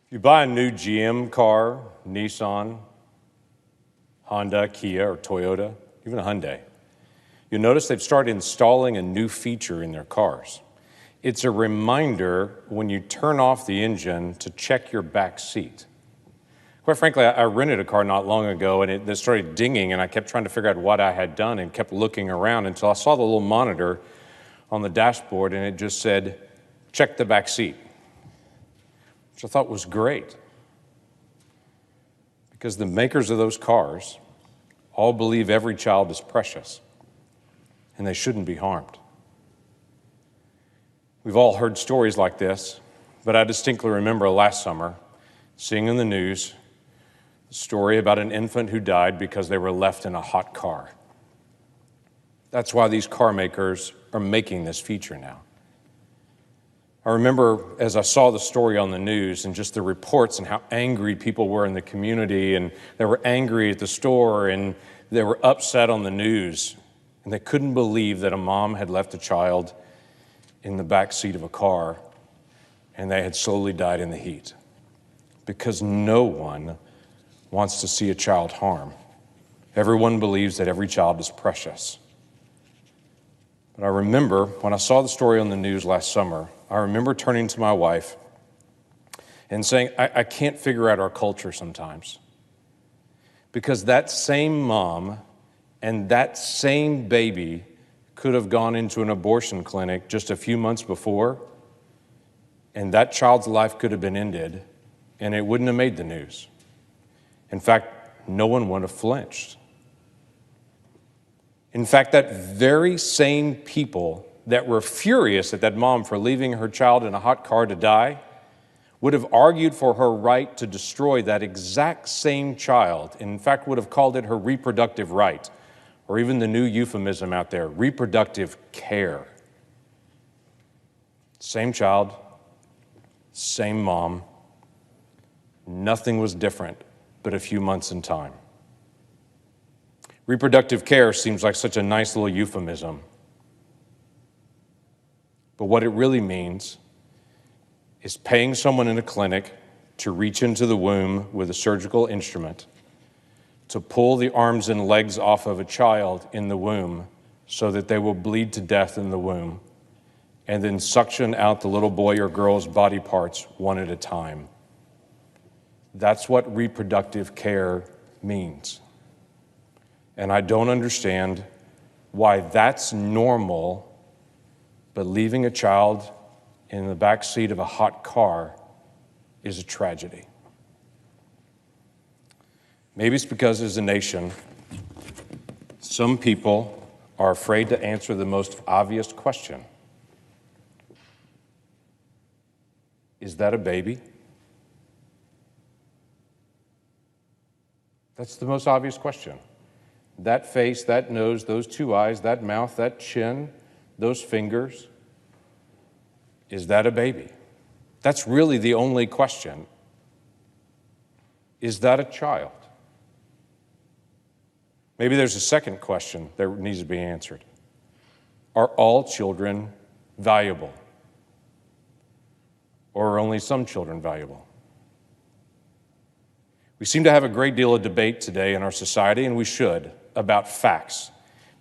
If you buy a new GM car, Nissan, Honda, Kia, or Toyota, even a Hyundai, you'll notice they've started installing a new feature in their cars. It's a reminder when you turn off the engine to check your back seat. Quite frankly, I rented a car not long ago and it started dinging and I kept trying to figure out what I had done and kept looking around until I saw the little monitor on the dashboard and it just said, check the back seat, which I thought was great. Because the makers of those cars all believe every child is precious and they shouldn't be harmed. We've all heard stories like this, but I distinctly remember last summer seeing in the news a story about an infant who died because they were left in a hot car. That's why these car makers are making this feature now. I remember as I saw the story on the news and just the reports and how angry people were in the community, and they were angry at the store and they were upset on the news, and they couldn't believe that a mom had left a child in the back seat of a car and they had slowly died in the heat. Because no one wants to see a child harm. Everyone believes that every child is precious. But I remember when I saw the story on the news last summer, I remember turning to my wife and saying, I can't figure out our culture sometimes. Because that same mom and that same baby could have gone into an abortion clinic just a few months before, and that child's life could have been ended, and it wouldn't have made the news. In fact, no one would have flinched. In fact, that very same people that were furious at that mom for leaving her child in a hot car to die would have argued for her right to destroy that exact same child. In fact, would have called it her reproductive right, or even the new euphemism out there, reproductive care. Same child, same mom. Nothing was different but a few months in time. Reproductive care seems like such a nice little euphemism. But what it really means is paying someone in a clinic to reach into the womb with a surgical instrument to pull the arms and legs off of a child in the womb so that they will bleed to death in the womb, and then suction out the little boy or girl's body parts one at a time. That's what reproductive care means. And I don't understand why that's normal, but leaving a child in the back seat of a hot car is a tragedy. Maybe it's because as a nation, some people are afraid to answer the most obvious question. Is that a baby? That's the most obvious question. That face, that nose, those two eyes, that mouth, that chin, those fingers. Is that a baby? That's really the only question. Is that a child? Maybe there's a second question that needs to be answered. Are all children valuable? Or are only some children valuable? We seem to have a great deal of debate today in our society, and we should, about facts.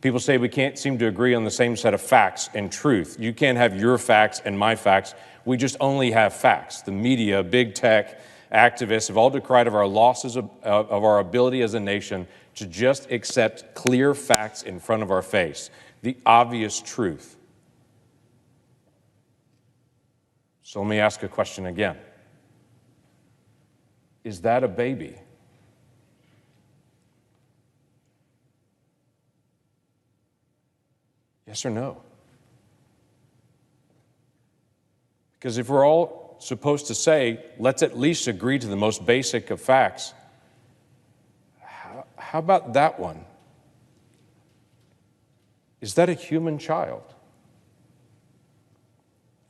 People say we can't seem to agree on the same set of facts and truth. You can't have your facts and my facts. We just only have facts. The media, big tech, activists have all decried of our losses of our ability as a nation to just accept clear facts in front of our face, the obvious truth. So let me ask a question again. Is that a baby? Yes or no? Because if we're all supposed to say, let's at least agree to the most basic of facts, how about that one? Is that a human child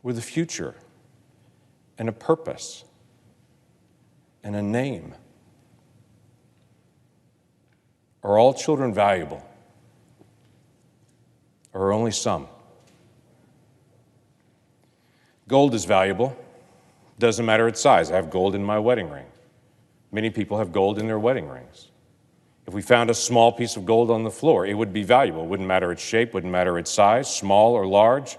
with a future and a purpose and a name? Are all children valuable? Or only some? Gold is valuable. Doesn't matter its size. I have gold in my wedding ring. Many people have gold in their wedding rings. If we found a small piece of gold on the floor, it would be valuable. It wouldn't matter its shape, wouldn't matter its size, small or large.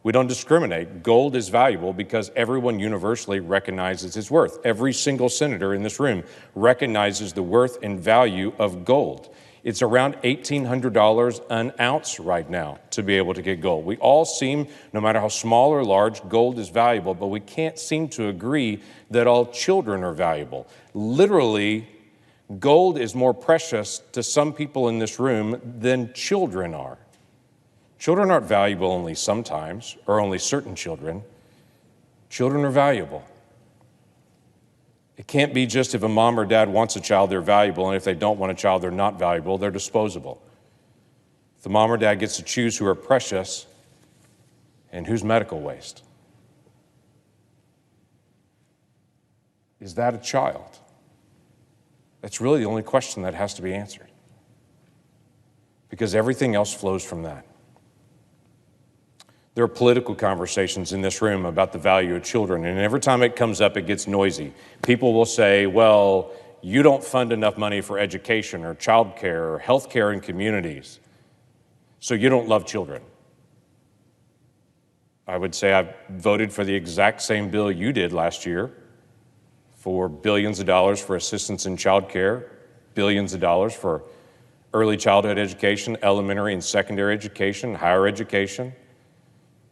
We don't discriminate. Gold is valuable because everyone universally recognizes its worth. Every single senator in this room recognizes the worth and value of gold. It's around $1,800 an ounce right now to be able to get gold. We all seem, no matter how small or large, gold is valuable, but we can't seem to agree that all children are valuable. Literally, gold is more precious to some people in this room than children are. Children aren't valuable only sometimes, or only certain children. Children are valuable. It can't be just if a mom or dad wants a child, they're valuable, and if they don't want a child, they're not valuable, they're disposable. If the mom or dad gets to choose who are precious and who's medical waste. Is that a child? That's really the only question that has to be answered, because everything else flows from that. There are political conversations in this room about the value of children, and every time it comes up, it gets noisy. People will say, well, you don't fund enough money for education or childcare or health care in communities, so you don't love children. I would say I voted for the exact same bill you did last year for billions of dollars for assistance in childcare, billions of dollars for early childhood education, elementary and secondary education, higher education.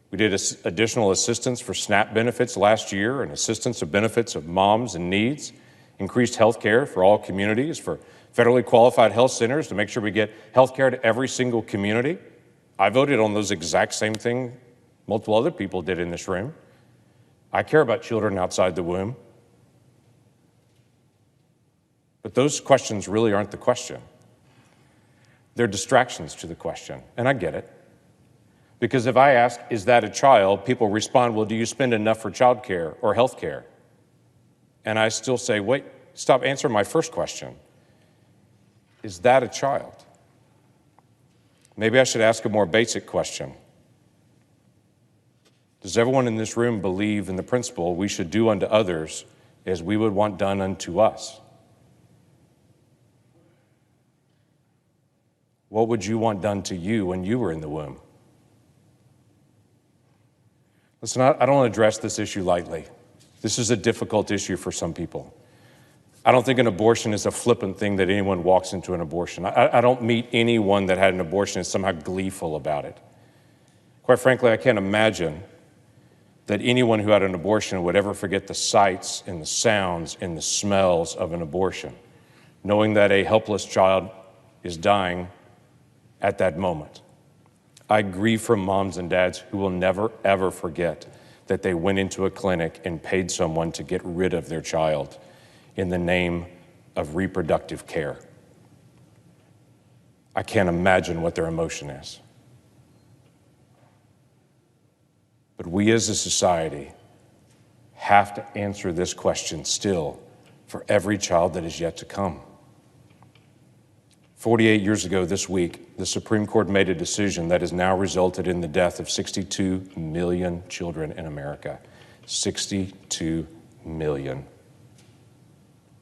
We did additional assistance for SNAP benefits last year and assistance of benefits of moms in needs, increased health care for all communities, for federally qualified health centers to make sure we get health care to every single community. I voted on those exact same thing multiple other people did in this room. I care about children outside the womb. But those questions really aren't the question. They're distractions to the question, and I get it. Because if I ask, is that a child, people respond, well, do you spend enough for child care or health care? And I still say, wait, stop answering my first question. Is that a child? Maybe I should ask a more basic question. Does everyone in this room believe in the principle we should do unto others as we would want done unto us? What would you want done to you when you were in the womb? Listen, I don't address this issue lightly. This is a difficult issue for some people. I don't think an abortion is a flippant thing that anyone walks into an abortion. I don't meet anyone that had an abortion and is somehow gleeful about it. Quite frankly, I can't imagine that anyone who had an abortion would ever forget the sights and the sounds and the smells of an abortion, knowing that a helpless child is dying at that moment. I grieve for moms and dads who will never, ever forget that they went into a clinic and paid someone to get rid of their child in the name of reproductive care. I can't imagine what their emotion is. But we as a society have to answer this question still for every child that is yet to come. 48 years ago this week, the Supreme Court made a decision that has now resulted in the death of 62 million children in America. 62 million.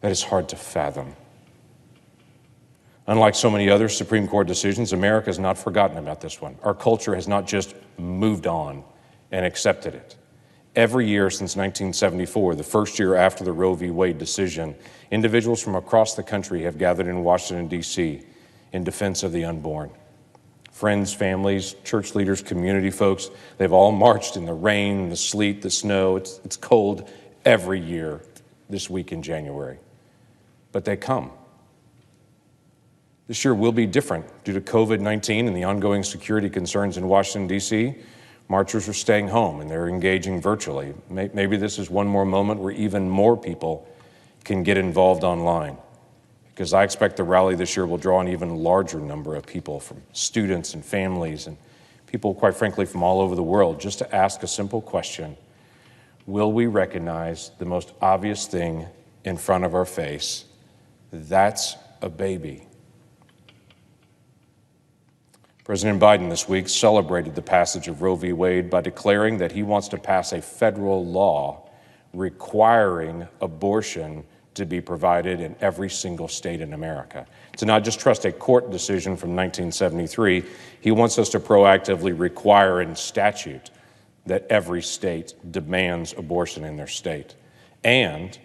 That is hard to fathom. Unlike so many other Supreme Court decisions, America has not forgotten about this one. Our culture has not just moved on and accepted it. Every year since 1974, the first year after the Roe v. Wade decision, individuals from across the country have gathered in Washington, D.C. in defense of the unborn. Friends, families, church leaders, community folks, they've all marched in the rain, the sleet, the snow. It's cold every year this week in January. But they come. This year will be different due to COVID-19 and the ongoing security concerns in Washington, D.C. Marchers are staying home and they're engaging virtually. Maybe this is one more moment where even more people can get involved online, because I expect the rally this year will draw an even larger number of people, from students and families and people, quite frankly, from all over the world, just to ask a simple question: will we recognize the most obvious thing in front of our face? That's a baby. President Biden this week celebrated the passage of Roe v. Wade by declaring that he wants to pass a federal law requiring abortion to be provided in every single state in America. To not just trust a court decision from 1973, he wants us to proactively require in statute that every state demands abortion in their state, and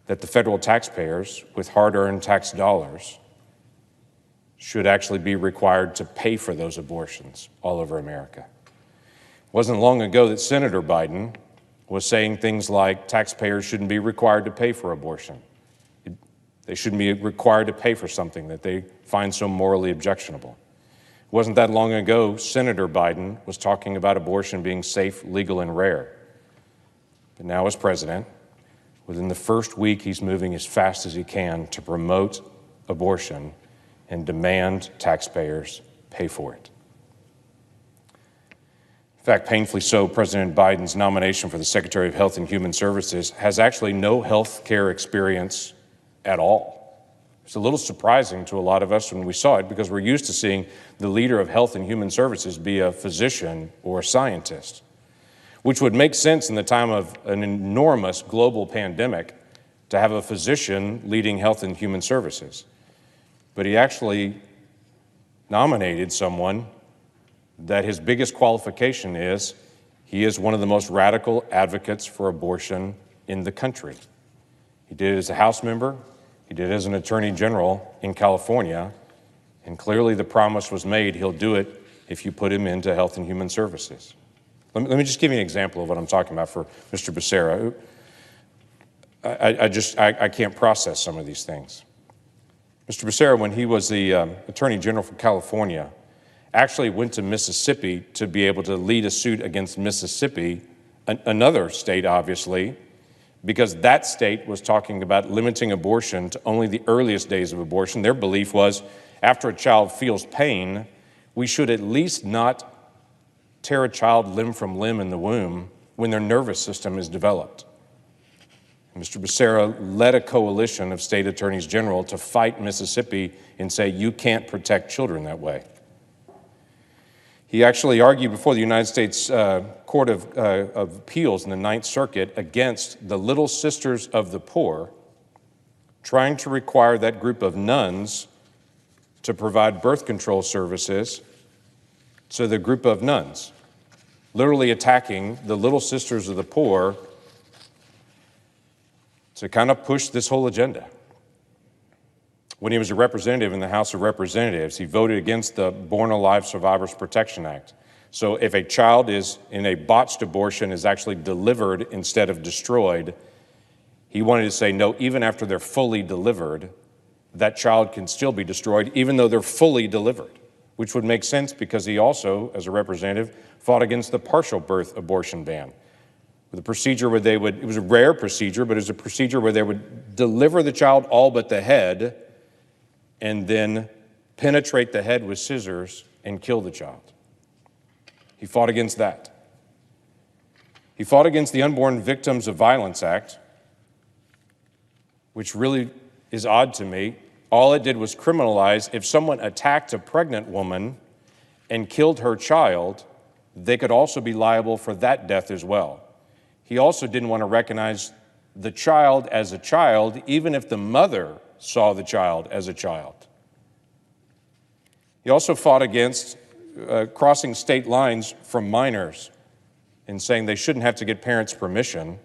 that the federal taxpayers, with hard-earned tax dollars, should actually be required to pay for those abortions all over America. It wasn't long ago that Senator Biden was saying things like taxpayers shouldn't be required to pay for abortion. They shouldn't be required to pay for something that they find so morally objectionable. It wasn't that long ago Senator Biden was talking about abortion being safe, legal, and rare. But now as president, within the first week, he's moving as fast as he can to promote abortion and demand taxpayers pay for it. In fact, painfully so, President Biden's nomination for the Secretary of Health and Human Services has actually no health care experience at all. It's a little surprising to a lot of us when we saw it, because we're used to seeing the leader of Health and Human Services be a physician or a scientist, which would make sense in the time of an enormous global pandemic to have a physician leading Health and Human Services. But he actually nominated someone that his biggest qualification is he is one of the most radical advocates for abortion in the country. He did it as a House member, he did it as an Attorney General in California, and clearly the promise was made he'll do it if you put him into Health and Human Services. Let me just give you an example of what I'm talking about for Mr. Becerra. I can't process some of these things. Mr. Becerra, when he was the Attorney General for California, actually went to Mississippi to be able to lead a suit against Mississippi, another state, obviously, because that state was talking about limiting abortion to only the earliest days of abortion. Their belief was after a child feels pain, we should at least not tear a child limb from limb in the womb when their nervous system is developed. Mr. Becerra led a coalition of state attorneys general to fight Mississippi and say, you can't protect children that way. He actually argued before the United States Court of Appeals in the Ninth Circuit against the Little Sisters of the Poor, trying to require that group of nuns to provide birth control services to the group of nuns, literally attacking the Little Sisters of the Poor to kind of push this whole agenda. When he was a representative in the House of Representatives, he voted against the Born Alive Survivors Protection Act. So if a child is in a botched abortion is actually delivered instead of destroyed, he wanted to say, no, even after they're fully delivered, that child can still be destroyed, even though they're fully delivered, which would make sense because he also, as a representative, fought against the partial birth abortion ban. The procedure where they would, it was a rare procedure, but it was a procedure where they would deliver the child all but the head and then penetrate the head with scissors and kill the child. He fought against that. He fought against the Unborn Victims of Violence Act, which really is odd to me. All it did was criminalize if someone attacked a pregnant woman and killed her child, they could also be liable for that death as well. He also didn't want to recognize the child as a child, even if the mother saw the child as a child. He also fought against crossing state lines from minors and saying they shouldn't have to get parents' permission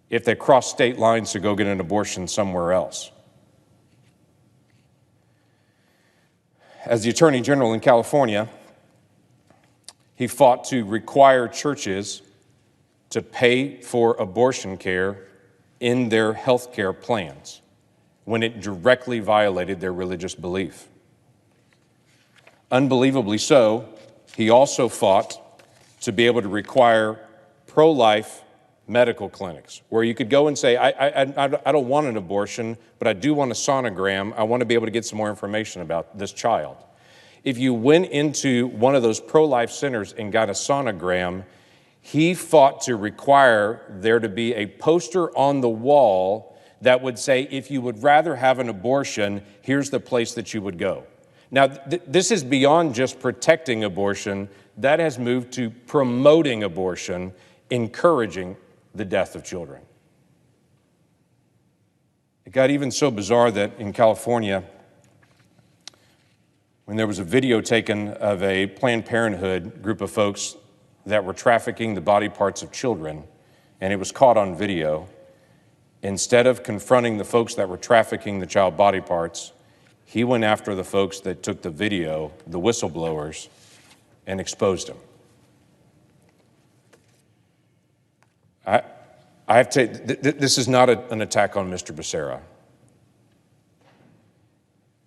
if they cross state lines to go get an abortion somewhere else. As the Attorney General in California, he fought to require churches to pay for abortion care in their health care plans when it directly violated their religious belief. Unbelievably so, he also fought to be able to require pro-life medical clinics where you could go and say, I don't want an abortion, but I do want a sonogram. I want to be able to get some more information about this child. If you went into one of those pro-life centers and got a sonogram, he fought to require there to be a poster on the wall that would say, if you would rather have an abortion, here's the place that you would go. Now, this is beyond just protecting abortion. That has moved to promoting abortion, encouraging the death of children. It got even so bizarre that in California, when there was a video taken of a Planned Parenthood group of folks that were trafficking the body parts of children, and it was caught on video, instead of confronting the folks that were trafficking the child body parts, he went after the folks that took the video, the whistleblowers, and exposed them. I have to, this is not an attack on Mr. Becerra.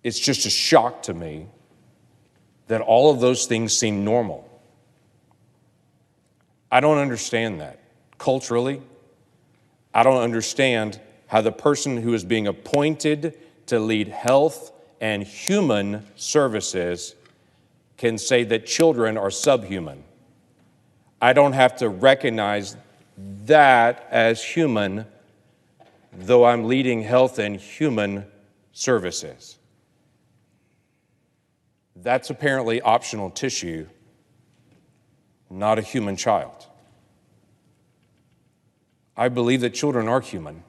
It's just a shock to me that all of those things seem normal. I don't understand that. Culturally, I don't understand how the person who is being appointed to lead health and human services can say that children are subhuman. I don't have to recognize that as human, though I'm leading health and human services. That's apparently optional tissue, not a human child. I believe that children are human.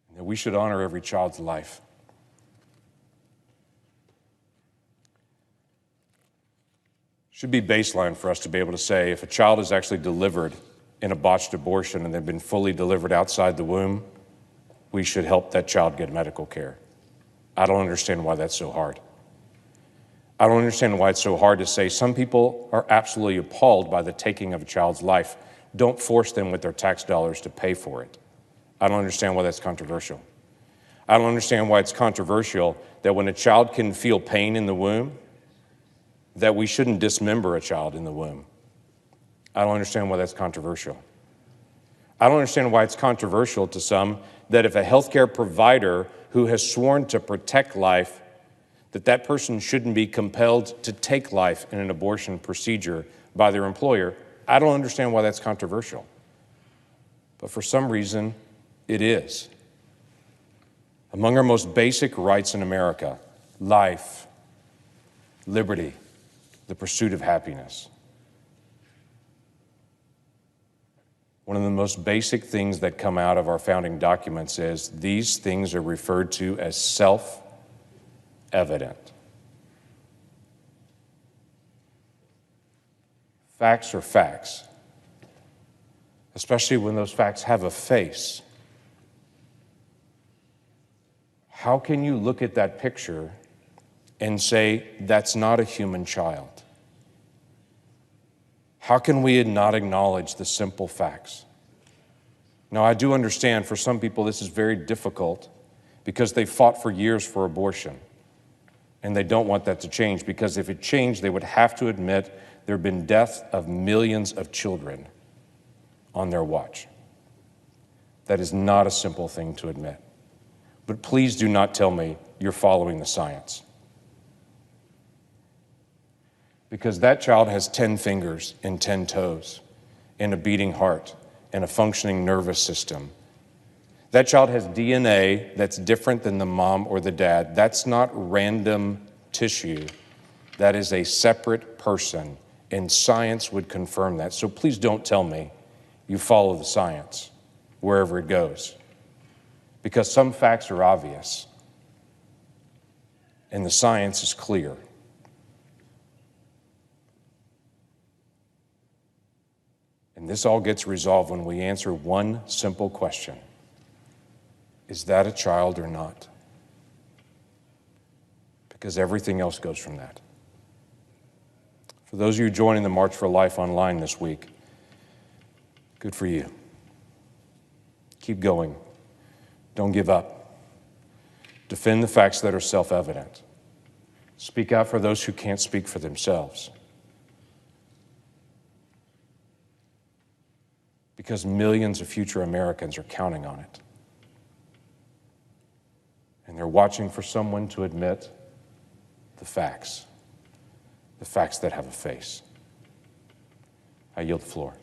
And that we should honor every child's life. Should be baseline for us to be able to say if a child is actually delivered in a botched abortion and they've been fully delivered outside the womb, we should help that child get medical care. I don't understand why that's so hard. I don't understand why it's so hard to say some people are absolutely appalled by the taking of a child's life. Don't force them with their tax dollars to pay for it. I don't understand why that's controversial. I don't understand why it's controversial that when a child can feel pain in the womb, that we shouldn't dismember a child in the womb. I don't understand why that's controversial. I don't understand why it's controversial to some that if a healthcare provider who has sworn to protect life, that person shouldn't be compelled to take life in an abortion procedure by their employer. I don't understand why that's controversial. But for some reason, it is. Among our most basic rights in America, life, liberty, the pursuit of happiness. One of the most basic things that come out of our founding documents is these things are referred to as self-evident. Facts are facts, especially when those facts have a face. How can you look at that picture and say that's not a human child? How can we not acknowledge the simple facts? Now, I do understand for some people this is very difficult because they fought for years for abortion, and they don't want that to change because if it changed, they would have to admit there have been deaths of millions of children on their watch. That is not a simple thing to admit. But please do not tell me you're following the science. Because that child has 10 fingers and 10 toes and a beating heart and a functioning nervous system. That child has DNA that's different than the mom or the dad. That's not random tissue. That is a separate person, and science would confirm that. So please don't tell me you follow the science wherever it goes, because some facts are obvious and the science is clear. And this all gets resolved when we answer one simple question. Is that a child or not? Because everything else goes from that. For those of you joining the March for Life online this week, good for you. Keep going. Don't give up. Defend the facts that are self-evident. Speak out for those who can't speak for themselves. Because millions of future Americans are counting on it. And they're watching for someone to admit the facts that have a face. I yield the floor.